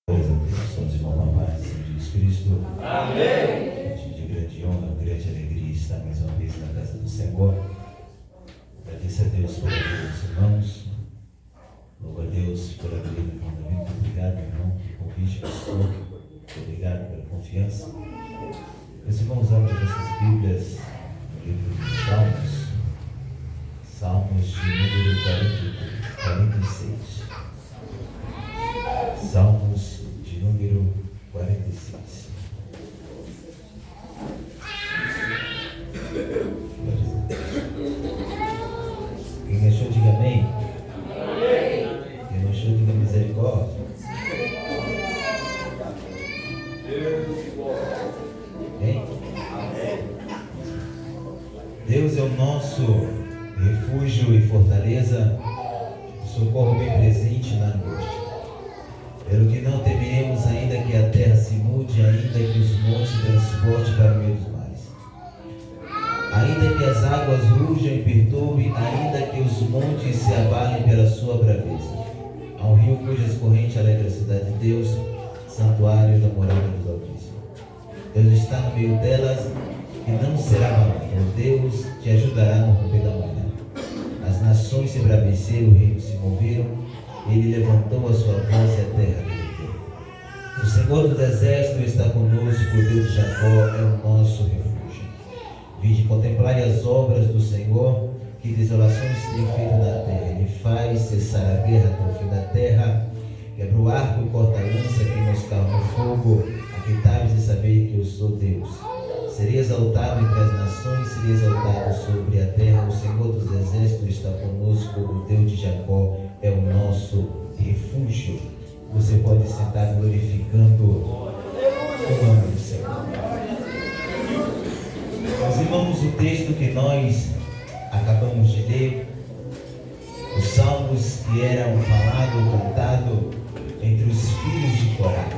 Somos irmãos na paz de Jesus Cristo. Amém. De grande honra, grande alegria estar mais uma vez na casa do Senhor. Agradeço a Deus pela vida dos irmãos. Louvo a Deus pela vida do irmão Davi. Muito obrigado, irmão, pelo convite, pastor. Muito obrigado pela confiança. Meus irmãos, abram essas Bíblias no livro de Salmos. Salmos de número 46. Salmos de número 46. Quem achou, diga amém. Quem não achou, diga misericórdia. Amém? Deus é o nosso refúgio e fortaleza, socorro bem presente na angústia. Pelo que não temeremos, ainda que a terra se mude, ainda que os montes se transportem para o meio dos mares, ainda que as águas rujam e perturbem, ainda que os montes se abalem pela sua braveza. Há um rio cujas correntes alegram a cidade de Deus, santuário da morada dos Altíssimos. Deus está no meio delas e não será abalado. Deus te ajudará no romper da manhã. As nações se embraveceram, os reinos se moveram. Ele levantou a sua voz e a terra derreteu. O Senhor dos exércitos está conosco, o Deus de Jacó é o nosso refúgio. Vinde contemplai as obras do Senhor, que desolações tem feito na terra. Ele faz cessar a guerra até o fim da terra, quebra o arco e corta a lança, queima os carros no fogo. Aquietai-vos e sabei que eu sou Deus. Serei exaltado entre as nações, serei exaltado sobre a terra. O Senhor dos exércitos está conosco, o Deus de Jacó é o nosso refúgio. Você pode sentar glorificando o nome do Senhor. Meus irmãos, o texto que nós acabamos de ler, os salmos que eram falados, cantados entre os filhos de Corá.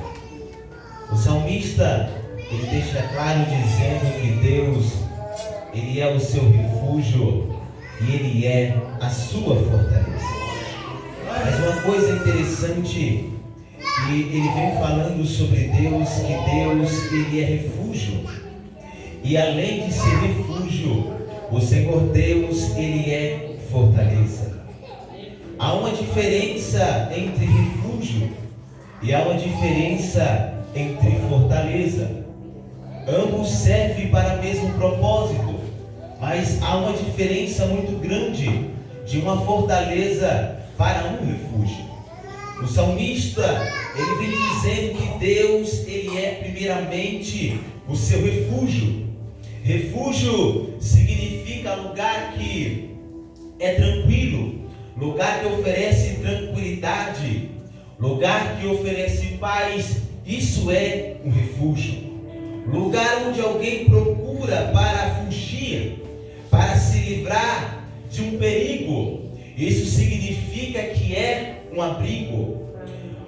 O salmista, ele deixa claro dizendo que Deus, ele é o seu refúgio e ele é a sua fortaleza. Mas uma coisa interessante, que ele vem falando sobre Deus, que Deus, ele é refúgio. E além de ser refúgio, o Senhor Deus, ele é fortaleza. Há uma diferença entre refúgio e há uma diferença entre fortaleza. Ambos servem para o mesmo propósito, mas há uma diferença muito grande de uma fortaleza para um refúgio. O salmista, ele vem dizendo que Deus, ele é primeiramente o seu refúgio. Refúgio significa lugar que é tranquilo, lugar que oferece tranquilidade, lugar que oferece paz. Isso é um refúgio. Lugar onde alguém procura para fugir, para se livrar de um perigo. Isso significa que é um abrigo.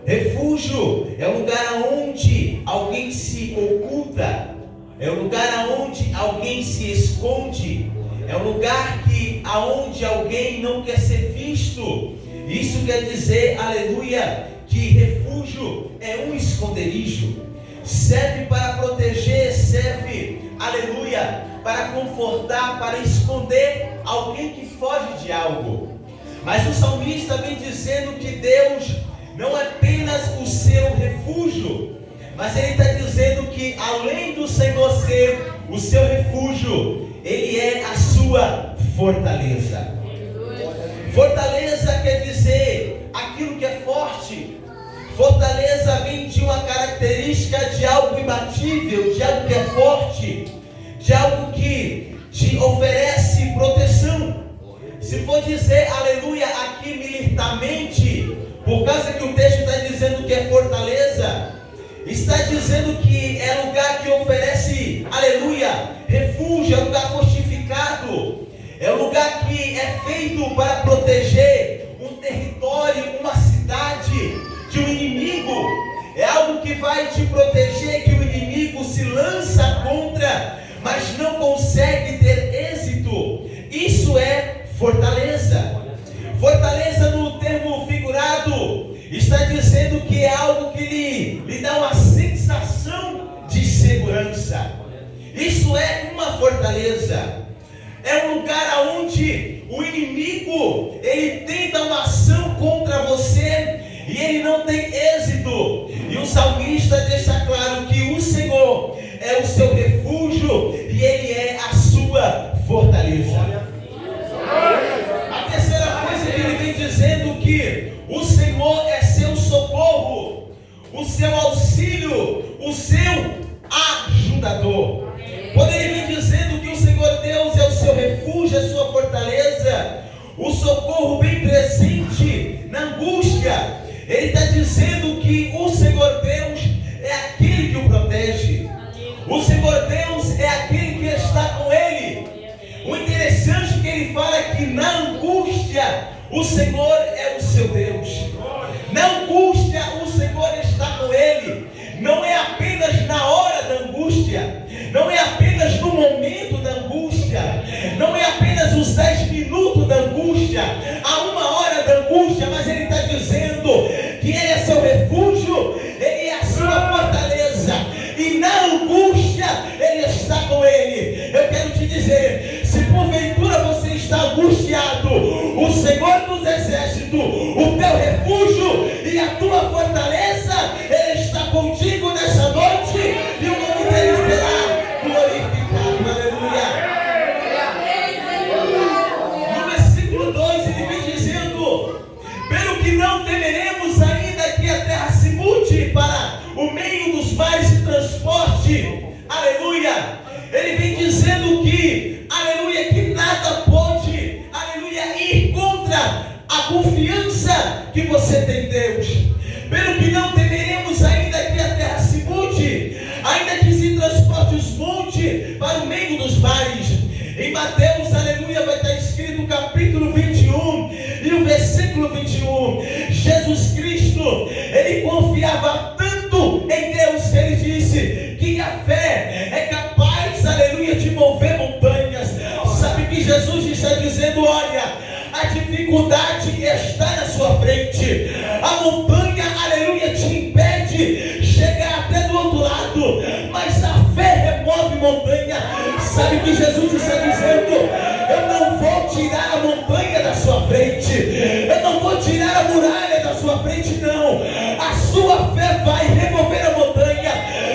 Refúgio é um lugar onde alguém se oculta, é um lugar onde alguém se esconde, é um lugar aonde alguém não quer ser visto. Isso quer dizer, aleluia, que refúgio é um esconderijo. Serve para proteger, serve, aleluia, para confortar, para esconder alguém que foge de algo. Mas o salmista vem dizendo que Deus não é apenas o seu refúgio, mas ele está dizendo que além do Senhor ser o seu refúgio, ele é a sua fortaleza. Fortaleza quer dizer aquilo que é forte. Fortaleza vem de uma característica de algo imbatível, de algo que é forte, de algo que te oferece proteção. Se for dizer, aleluia, aqui militarmente, por causa que o texto está dizendo que é fortaleza, está dizendo que é lugar que oferece, aleluia, refúgio, é lugar fortificado, é um lugar que é feito para proteger um território, uma cidade de um inimigo. É algo que vai te proteger, que o inimigo se lança contra, mas não consegue ter êxito. Isso é fortaleza. Fortaleza no termo figurado está dizendo que é algo que lhe lhe dá uma sensação de segurança. Isso é uma fortaleza. É um lugar onde o inimigo, ele tenta uma ação contra você e ele não tem êxito. E o salmista deixa claro que o Senhor é o seu refúgio e ele é a sua fortaleza. A terceira coisa que ele vem dizendo que o Senhor é seu socorro, o seu auxílio, o seu ajudador. Quando ele vem dizendo que o Senhor Deus é o seu refúgio, a sua fortaleza, o socorro bem presente na angústia, ele está dizendo que o Senhor Deus é aquele que o protege. O Senhor Deus é aquele que está com ele. O interessante é que ele fala que na angústia o Senhor é o seu Deus. Na angústia o Senhor está com ele. Não é apenas na hora da angústia, não é apenas no momento da angústia, não é apenas os 10 minutos da angústia, a 1 hora da angústia, mas ele está dizendo que ele é seu refúgio, ele é a sua fortaleza, e na angústia ele está com ele. Eu quero te dizer, se porventura você está angustiado, o Senhor dos Exércitos, o teu refúgio e a tua fortaleza, ele está contigo nessa noite, e o nome dele será glorificado. Aleluia. No versículo 2 ele vem dizendo: pelo que não temeremos, ainda que a terra se mude para o meio dos mares se transporte. Aleluia. Ele vem dizendo que, aleluia, que nada pode, aleluia, ir contra a confiança que você tem em Deus. Pelo que não temeremos, ainda que a terra se mude, ainda que se transporte os montes para o meio dos mares. Em Mateus, aleluia, vai estar escrito o capítulo 21 e o versículo 21. Jesus Cristo, ele confiava tanto em Deus que ele disse que a fé é capaz, aleluia, de mover montanhas. Sabe que Jesus está dizendo: olha, a dificuldade está na sua frente, a montanha, aleluia, te impede chegar até do outro lado, mas a fé remove montanha. Sabe que Jesus está dizendo: eu não vou tirar a montanha da sua frente, eu não vou tirar a muralha da sua frente, não. A sua fé vai remover a montanha.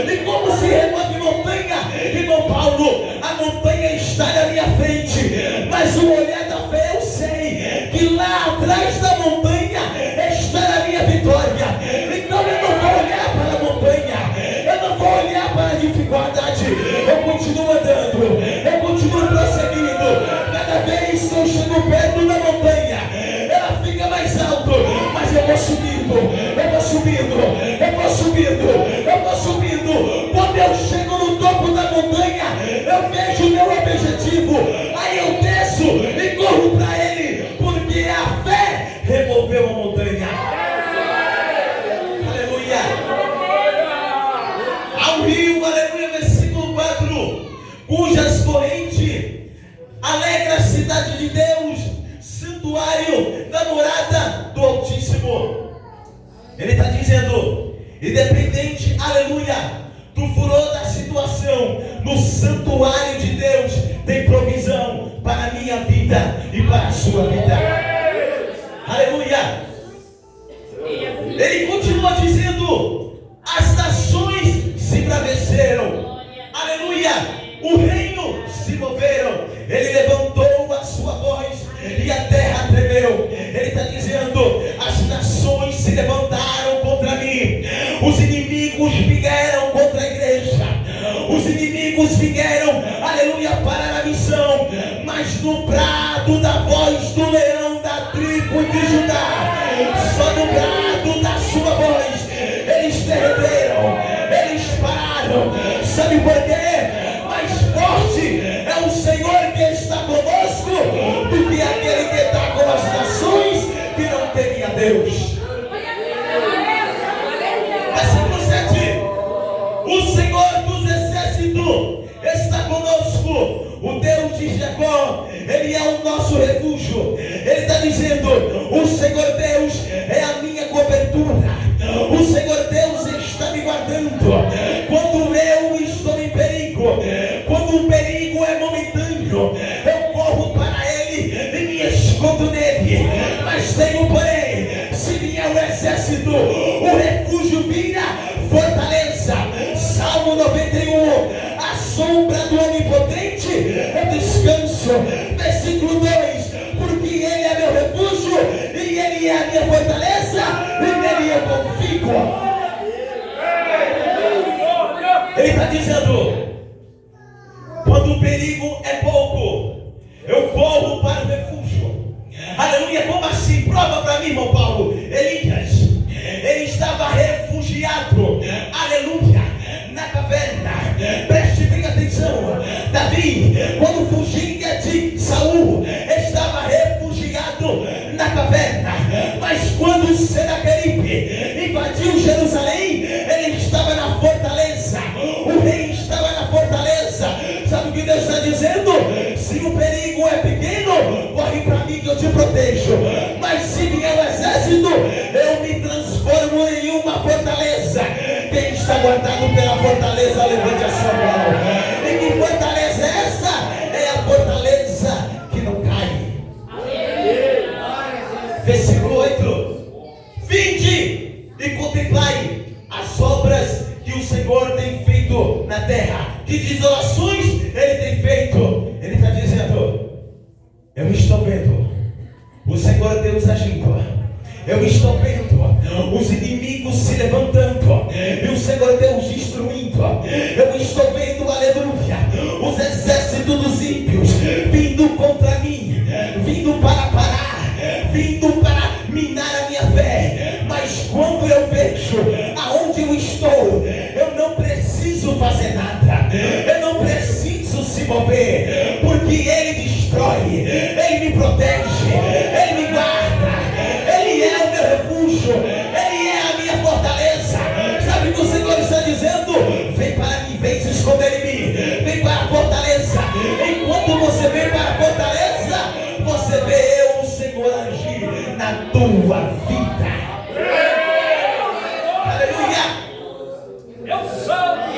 E como se remove montanha, irmão Paulo? A montanha está na minha frente, mas o olhar da fé eu sei que lá atrás da montanha está a minha vitória. Então eu não vou olhar para a montanha, eu não vou olhar para a dificuldade, eu continuo andando, eu continuo prosseguindo. Cada vez que eu chego perto da montanha, ela fica mais alto, mas eu vou subindo, eu vou subindo, eu vou subindo, eu vou subindo. Quando eu chego no topo da montanha, eu vejo o meu objetivo, aí eu desço e corro para ele, porque a fé removeu a montanha. Aleluia. Ao rio, aleluia, versículo 4, cujas correntes alegra a cidade de Deus, santuário da morada do Altíssimo. Ele está dizendo, independente, aleluia, do furor da situação, no santuário de Deus tem provisão para a minha vida e para a sua vida. Aleluia. Ele continua dizendo: as nações se embraveceram, aleluia, o reino se moveram. Ele levantou a sua voz e a terra tremeu. Ele está dizendo: as nações se levantaram contra mim, os inimigos vieram contra a igreja, os inimigos vieram, aleluia, para a missão, mas no brado da voz do leão da tribo de Judá, só no brado da sua voz, eles derreteram, eles pararam. Sabe por quê? Mais forte é o Senhor que está conosco do que aquele que está com as nações que não temem a Deus. Versículo 7: o Senhor dos Exércitos está conosco, o Deus de Jacó, ele é o nosso refúgio. Ele está dizendo: o Senhor Deus é a minha cobertura, o Senhor Deus está me guardando. dizendo: quando o perigo é pouco, eu corro para o refúgio. Aleluia. Como assim? Prova para mim, irmão Paulo. Elias, ele estava refugiado, aleluia, na caverna. Preste bem atenção. Davi, quando fugia de Saul, estava refugiado na caverna. Mas quando Senaqueribe invadiu Jerusalém, ele estava na fortaleza. O rei estava na fortaleza. Sabe o que Deus está dizendo? Se o perigo é pequeno, corre para mim que eu te protejo. Mas se vier o exército, eu me transformo em uma fortaleza. Quem está guardado pela fortaleza, levante a sua mão. E que fortaleza é essa? É a fortaleza que não cai. Versículo 8: vinde e contemplai as obras que o Senhor tem feito na terra. Que desolações Ele tem feito. Ele está dizendo: eu estou vendo o Senhor Deus agindo. Eu estou vendo os inimigos se levantando e o Senhor Deus destruindo. Eu estou vendo, aleluia, os exércitos dos ímpios vindo contra mim, vindo para parar, vindo para minar a minha fé. Mas quando eu vejo aonde eu estou, eu não preciso fazer nada, eu não preciso se mover, porque Ele destrói, Ele me protege, Ele me guarda, Ele é o meu refúgio, Ele é a minha fortaleza. Sabe o que o Senhor está dizendo? Vem para mim, vem se esconder em mim, vem para a fortaleza. Enquanto você vem para a fortaleza, você vê o Senhor agir na tua vida. Aleluia.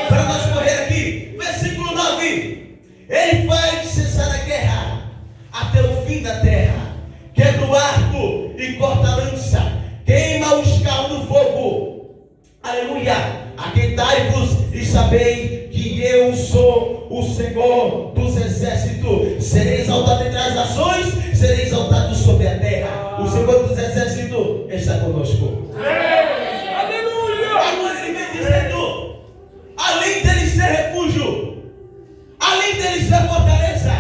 Para nós correr aqui, versículo 9: Ele faz cessar a guerra até o fim da terra, quebra o arco e corta a lança, queima os carros no fogo. Aleluia. Aquentai-vos e sabei que eu sou o Senhor dos exércitos. Serei exaltado entre as nações, serei exaltado sobre a terra. O Senhor dos exércitos está conosco. Aleluia. Agora Ele vem dizendo: além dele ser refúgio, além dele ser fortaleza,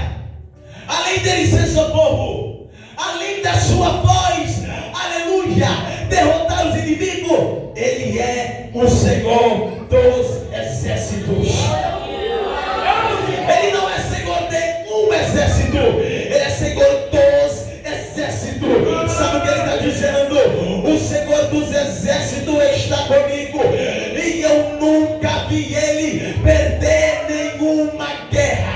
além dele ser socorro, além da sua voz, aleluia, derrotar os inimigos, Ele é o Senhor dos exércitos. Ele não é Senhor de um exército, Ele é Senhor dos exércitos. Sabe o que Ele está dizendo? O Senhor dos exércitos está comigo, e eu nunca vi Ele perder nenhuma guerra.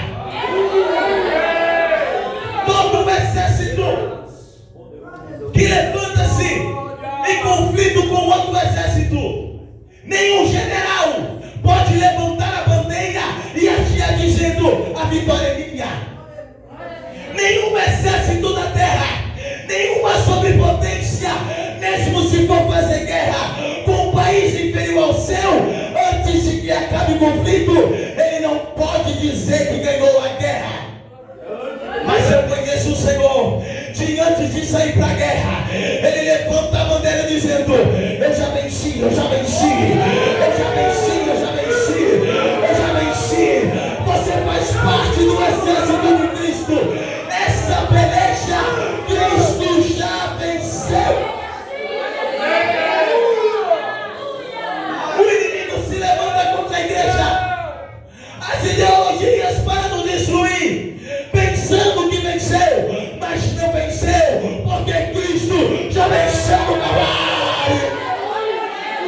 Todo exército que levanta-se em conflito com outro exército, nenhum general pode levantar a bandeira e agir dizendo: a vitória é minha. Nenhum exército da terra, nenhuma sobrepotência, mesmo se for fazer guerra com um país inferior ao seu, antes de que acabe o conflito, ele não pode dizer que ganhou a guerra. Mas eu conheço o Senhor, de antes de sair para a guerra, Ele levanta a bandeira dizendo: eu já venci, eu já venci, eu já venci, eu já venci, eu já venci. Você faz parte do exército de Cristo. Essa peleja, Cristo já venceu. O inimigo se levanta contra a igreja, as ideologias para nos destruir, pensando que venceu, mas não venceu, porque Cristo já venceu no Calvário.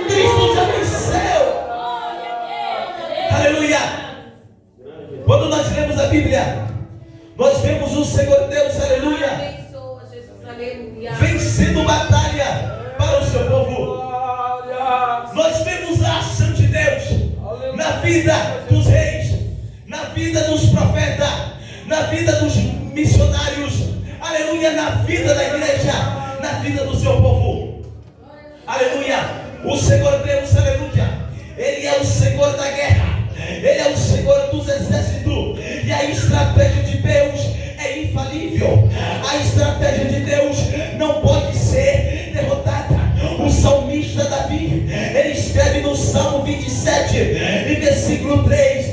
Cristo já venceu. Aleluia. Quando nós lemos a Bíblia, nós vemos o Senhor Deus, aleluia, vencendo batalha para o seu povo. Nós vemos a ação de Deus na vida dos reis, na vida dos profetas, na vida dos missionários, aleluia, na vida da igreja, na vida do seu povo. Aleluia. O Senhor Deus, aleluia, Ele é o Senhor da guerra, Ele é o Senhor dos exércitos, e a estratégia de Deus é infalível. A estratégia de Deus não pode ser derrotada. O salmista Davi, ele escreve no Salmo 27, em versículo 3,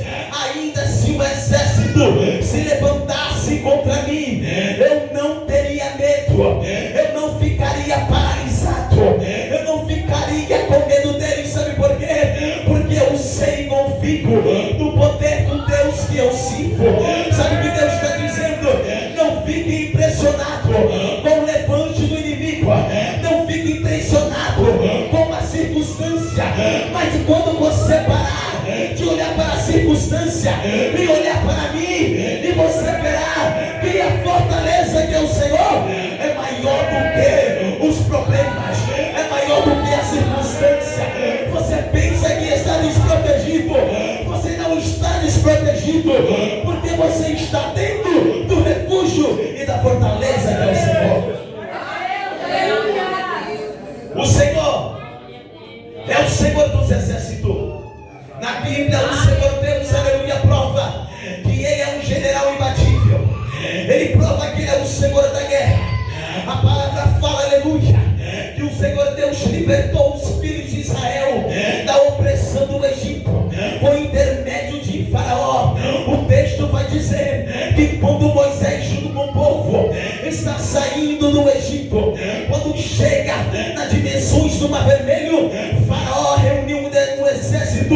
fico no poder do Deus que eu sirvo. Sabe o que Deus está dizendo? Não fique impressionado com o levante do inimigo, não fique impressionado com a circunstância, mas quando você parar de olhar para a circunstância e olhar para mim, e você verá que a fortaleza que é o Senhor é maior do que os problemas, é maior do que a circunstância. Você pensa que está desprotegido, você não está desprotegido, porque você está dentro do refúgio e da fortaleza que é o Senhor. O Senhor é o Senhor dos exércitos. Na Bíblia, o Senhor Deus, aleluia, prova que Ele é um general imbatível. Ele prova que Ele é o Senhor da guerra. A palavra fala, aleluia, que o Senhor Deus libertou os filhos de Israel da opressão do Egito por intermédio de Faraó. O texto vai dizer que quando Moisés junto com o povo está saindo do Egito, quando chega nas dimensões do Mar Vermelho, Faraó reuniu um exército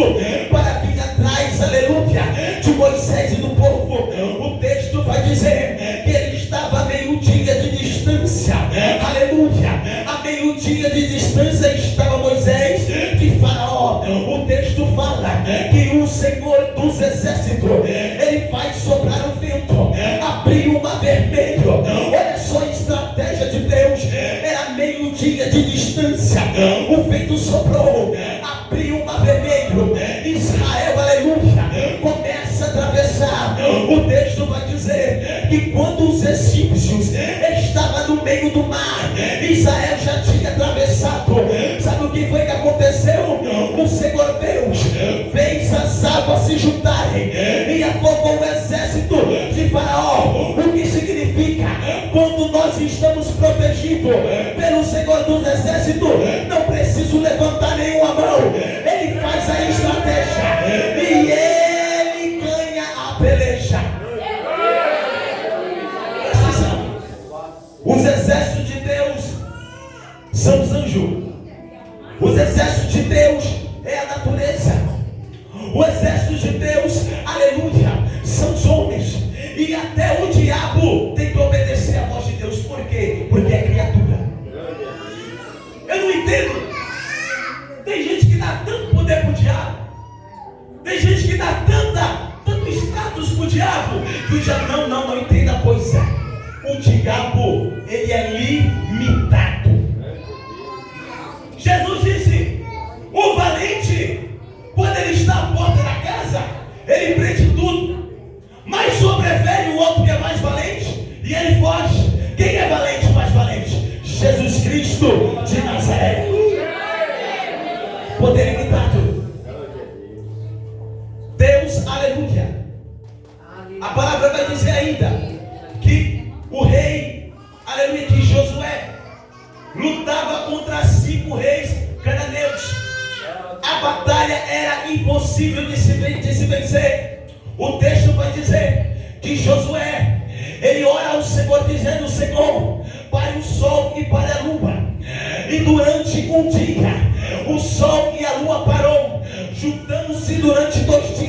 para vir atrás, aleluia, de Moisés e do povo. O texto vai dizer que ele estava a meio-dia de distância, aleluia, a meio-dia de distância estava Moisés de Faraó. O texto fala que o Senhor dos exércitos, ele faz soprar o vento, abriu o Mar Vermelho. Olha só a estratégia de Deus, era meio-dia de distância, o vento soprou, abriu o Mar Vermelho, Israel, aleluia, começa a atravessar. O texto vai dizer que quando os egípcios estavam no meio do mar, Israel já tinha atravessado. Sabe o que foi que aconteceu? O Senhor Deus fez as águas se juntarem e afogou o exército de Faraó. O que significa? Quando nós estamos protegidos pelo Senhor dos exércitos, não preciso levantar nenhuma mão. Ele faz a estratégia e ele ganha a peleja. Os exércitos de Deus são os anjos. Os exércitos de Deus é a natureza. O exército de Deus, aleluia, são os homens. E até o diabo tem que obedecer à voz de Deus. Por quê? Porque é criatura. Eu não entendo. Tem gente que dá tanto poder para o diabo. Tem gente que dá tanto status para o diabo, que o diabo não entenda a coisa. O diabo, ele é limitado. Jesus disse: o valente, quando ele está à porta da casa, ele prende tudo. Mas sobreveio o outro que é mais valente e ele foge. Quem é valente, mais valente? Jesus Cristo de Nazaré. Poder limitado. Deus, aleluia. A palavra vai dizer ainda que o rei, aleluia, que Josué lutava contra 5 reis cananeus. A batalha era impossível de se vencer. O texto vai dizer que Josué, ele ora ao Senhor dizendo: Senhor, pare o sol e pare a lua. E durante um dia o sol e a lua parou, juntando-se durante 2 dias.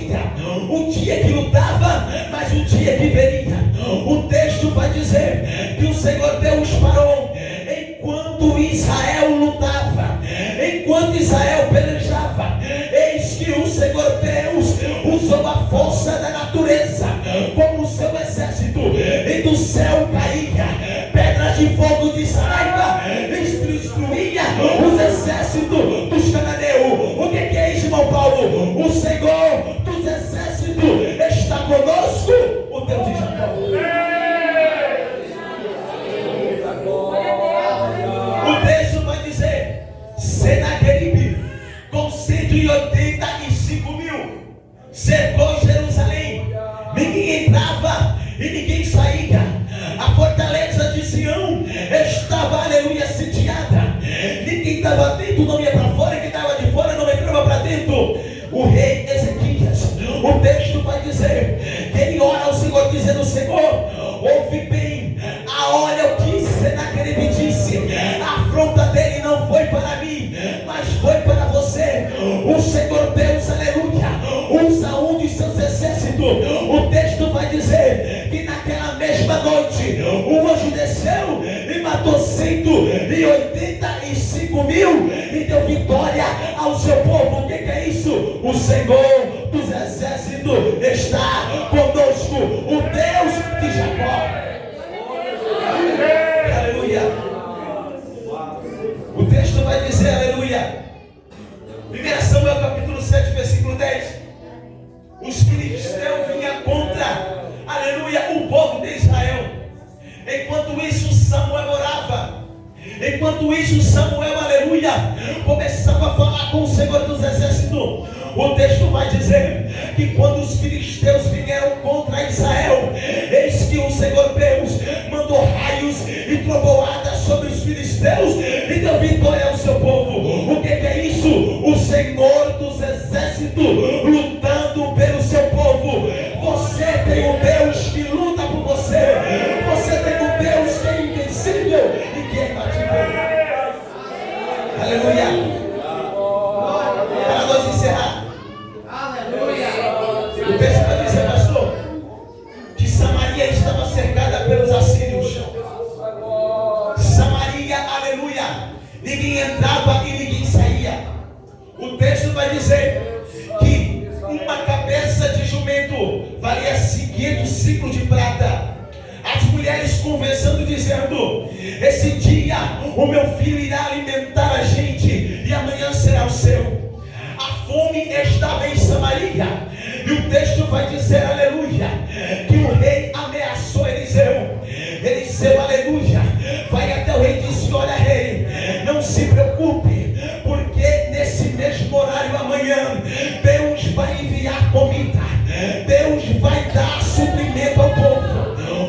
Um dia que lutava, mas um dia que veria. O texto vai dizer que o Senhor Deus parou enquanto Israel lutava, enquanto Israel pelejava. Eis que o Senhor Deus usou a força da natureza como o seu exército, e do céu caía pedras de fogo de saraiva, destruía os exércitos dos cananeus. O que é isso, irmão Paulo? O Senhor dos exércitos está conosco, o Deus de Jacó. O texto vai dizer: Senaqueribe, com 185 mil, cercou Jerusalém. Ninguém entrava e ninguém saía. A fortaleza de Sião estava, aleluia, sitiada. Ninguém estava dentro, não ia para fora. Quem estava de fora não entrava para dentro. O rei Ezequias, o texto vai dizer que ele ora ao Senhor dizendo: Senhor, ouve bem, olha o que Senaqueribe disse. A afronta dele não foi para mim, mas foi para você. O Senhor Deus, aleluia, Deus aonde os seus exércitos. O texto vai dizer que naquela mesma noite o anjo desceu e matou 185 mil e deu vitória ao seu povo. O que é isso? O Senhor dos exércitos está conosco, o Deus de Jacó. Aleluia. O texto vai dizer, aleluia, 1 Samuel capítulo 7, versículo 10. Os filisteus vinham contra, aleluia, o povo de Israel. Enquanto isso Samuel orava. Enquanto isso Samuel, aleluia, começava a falar com o Senhor dos exércitos. O texto vai dizer que quando os filisteus vieram contra Israel, eis que o Senhor Deus mandou raios e trovoadas sobre os filisteus e deu vitória ao seu povo. O que é isso? O Senhor dos exércitos lutando pelo seu povo. Você tem um Deus que luta por você. Você tem um Deus que é invencível e que é imbatível. Aleluia. Para nós encerrar, o texto vai dizer, pastor, que Samaria estava cercada pelos assírios. Samaria, aleluia, ninguém entrava e ninguém saía. O texto vai dizer que uma cabeça de jumento valia 500 ciclos de prata. As mulheres conversando, dizendo: esse dia o meu filho irá alimentar a gente e amanhã será o seu. A fome estava em Samaria. E o texto vai dizer, aleluia, que o rei ameaçou Eliseu. Eliseu, aleluia, vai até o rei e disse: olha, rei, não se preocupe, porque nesse mesmo horário amanhã Deus vai enviar comida, Deus vai dar suprimento ao povo.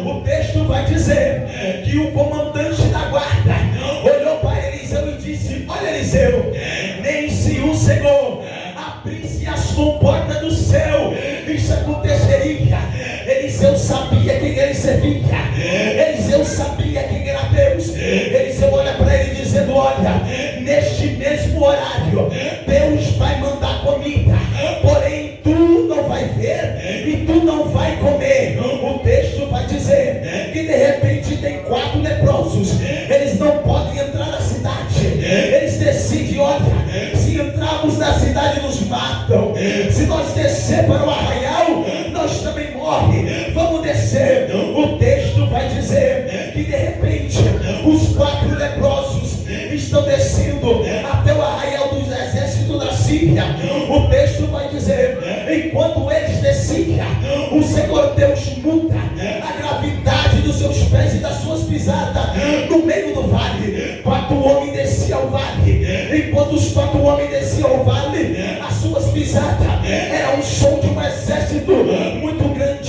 O texto vai dizer que o comandante da guarda olhou para Eliseu e disse: olha, Eliseu, nem se o Senhor abrisse as comportas do céu, isso aconteceria. Eliseu sabia quem ele servia. Eliseu sabia quem era Deus. Eliseu olha para ele dizendo: olha, neste mesmo horário Deus vai mandar comida, porém tu não vai ver e tu não vai comer. O texto vai dizer que de repente tem 4 leprosos. Eles não podem entrar na cidade. Eles decidem: olha, se entrarmos na cidade nos matam, se nós descer para o arraial nós também morre, vamos descer. O texto vai dizer que de repente os 4 leprosos estão descendo até o arraial dos exércitos da Síria. O texto vai dizer, enquanto eles desciam, o Senhor Deus muda a gravidade dos seus pés e das suas pisadas no meio do vale. 4 homens desciam ao vale. Enquanto os 4 homens desciam ao vale, as suas pisadas eram o som de um exército muito grande.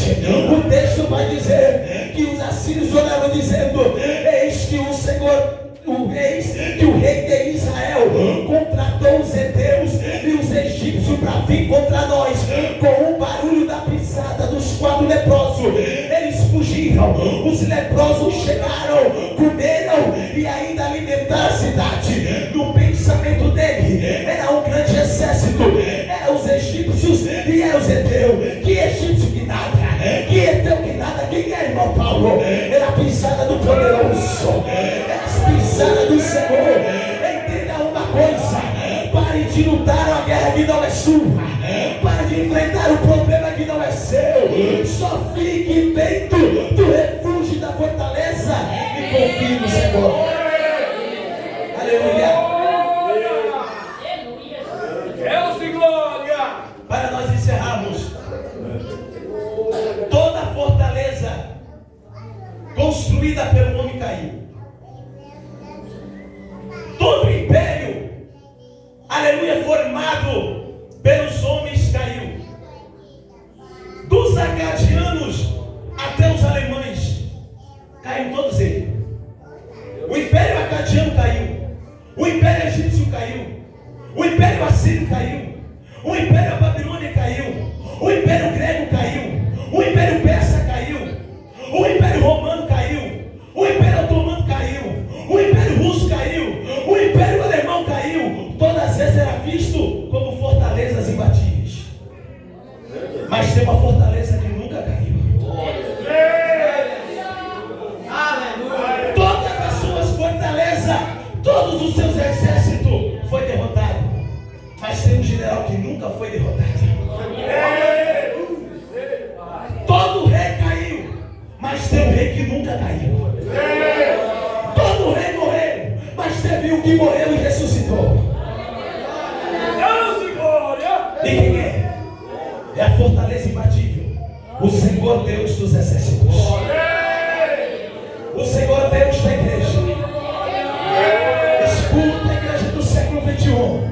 O texto vai dizer que os assírios oraram dizendo: eis que o Senhor, eis que o rei de Israel contratou os heteus e os egípcios para vir contra nós. Com o barulho da pisada dos 4 leprosos, eles fugiram. Os leprosos chegaram, comeram e ainda alimentaram a cidade. No pensamento dele era um grande exército, eram os egípcios e eram os heteus. Que egípcio que nada, que heteu que nada. Quem é, irmão Paulo? Era a pisada do poderoso, era as pisadas do Senhor. Entenda uma coisa: pare de lutar a guerra que não é sua, pare de enfrentar o problema que não é seu. Só fique dentro do refúgio da fortaleza e confie no Senhor. Aleluia. Deus de glória. Para nós encerrarmos, toda fortaleza construída pelo homem caiu. Todo império, aleluia, formado pelos homens caiu. Dos acadianos até os alemães, caiu todos eles. O império acadiano caiu, o império egípcio caiu, o império assírio caiu, o império babilônia caiu, o império grego caiu, o império persa caiu, o império romano caiu, o império otomano caiu, o império russo caiu, o império alemão caiu. Todas essas eram vistas como fortalezas imbatíveis. mas tem uma fortaleza que nunca caiu. Todas as suas fortalezas, todos os seus exércitos foi derrotado, mas tem um general que nunca foi derrotado. Todo rei caiu, mas tem um rei que nunca caiu. Todo rei morreu, mas teve um que morreu e ressuscitou. E quem é? É a fortaleza imbatível, o Senhor Deus dos exércitos, o Senhor Deus da igreja. Escuta, a igreja do século 21.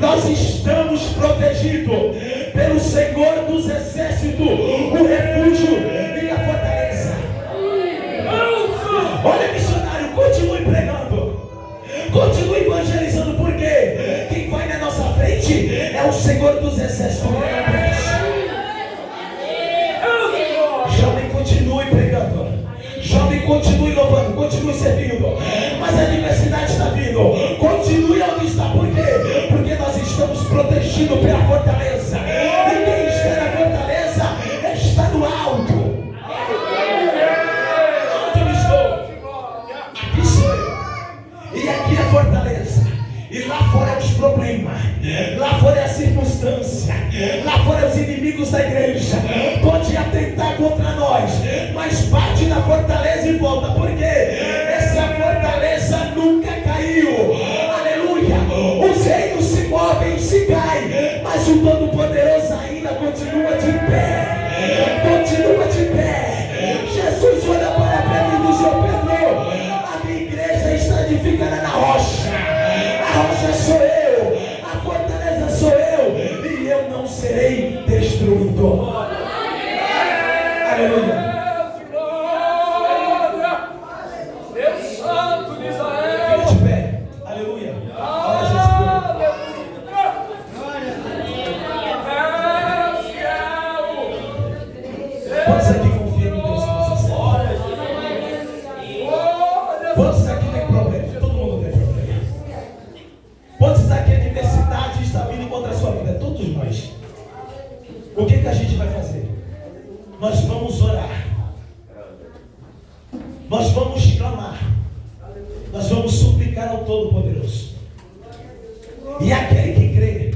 Nós estamos protegidos pelo Senhor dos exércitos, o refúgio e a fortaleza. Olha, missionário, continue pregando, continue evangelizando, porque quem vai na nossa frente é o Senhor dos exércitos. Jovem, continue pregando, jovem, continue louvando, continue servindo, mas a adversidade está vindo. Continue onde está, por quê? Porque nós estamos protegidos pela fortaleza, e quem está na fortaleza está no alto. Onde eu estou? Aqui sou eu, e aqui é a fortaleza, e lá fora é os problemas, lá fora é a circunstância, lá fora é os inimigos da igreja. Pode atentar contra nós, mas bate na fortaleza e volta, porque essa fortaleza nunca caiu. Aleluia. Os reinos se movem, se caem, mas o Todo-Poderoso ainda continua de pé. Continua de pé. Jesus olha para Pedro e diz: "Ô Pedro, a minha igreja está edificada na rocha. A rocha sou eu, a fortaleza sou eu, e eu não serei destruído." Aleluia. Deus Santo de Israel. Fica de pé. Aleluia. Olha Jesus. Quantos aqui confiam em Deus que você serve? Quantos aqui tem problema? Todo mundo tem problema. Quantos aqui a adversidade está vindo contra a sua vida? Todos nós. O que a gente vai fazer? Nós vamos orar, nós vamos clamar, nós vamos suplicar ao Todo-Poderoso. E aquele que crê,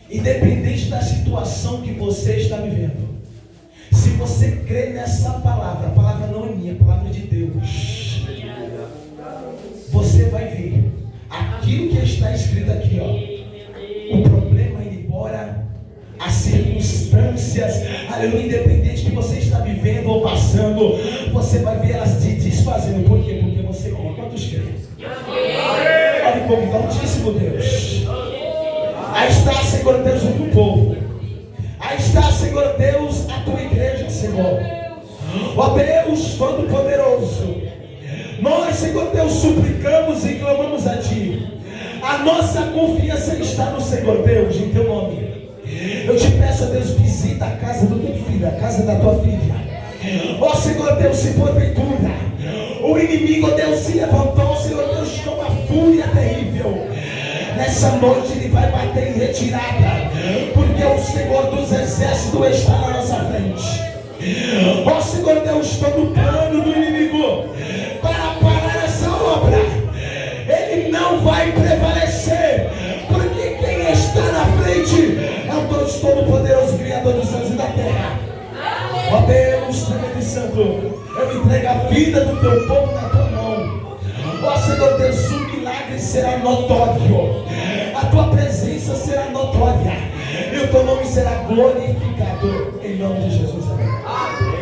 independente da situação que você está vivendo, se você crê nessa palavra, a palavra não é minha, a palavra é de Deus, você vai ver aquilo que está escrito aqui, ó, o problema ir embora, as circunstâncias, aleluia, independente que você está vivendo ou passando, você vai ver elas se desfazendo. Por quê? Porque você crê. Quantos creem? Olha como Altíssimo Deus. Aí está, Senhor Deus, o teu povo. Aí está, Senhor Deus, a tua igreja, Senhor. Ó Deus Todo-Poderoso, nós, Senhor Deus, suplicamos e clamamos a Ti. A nossa confiança está no Senhor Deus, em Teu nome. Eu te peço, Deus, visita a casa do teu filho, a casa da tua filha. Ó Senhor Deus, se porventura o inimigo, Deus, se levantou, Senhor Deus, com uma fúria terrível, nessa noite ele vai bater em retirada, porque o Senhor dos exércitos está na nossa frente. Ó Senhor Deus, todo plano do inimigo para parar essa obra, ele não vai prevalecer, porque quem está na frente é o Deus Todo-Poderoso, Criador dos céus e da terra. Ó Deus, tremendo e santo, eu entrego a vida do teu povo na tua mão. Ó Senhor Deus, o milagre será notório, a tua presença será notória, e o teu nome será glorificado, em nome de Jesus. Amém.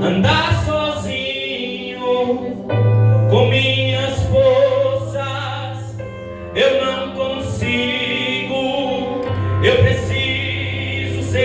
Andar sozinho comigo.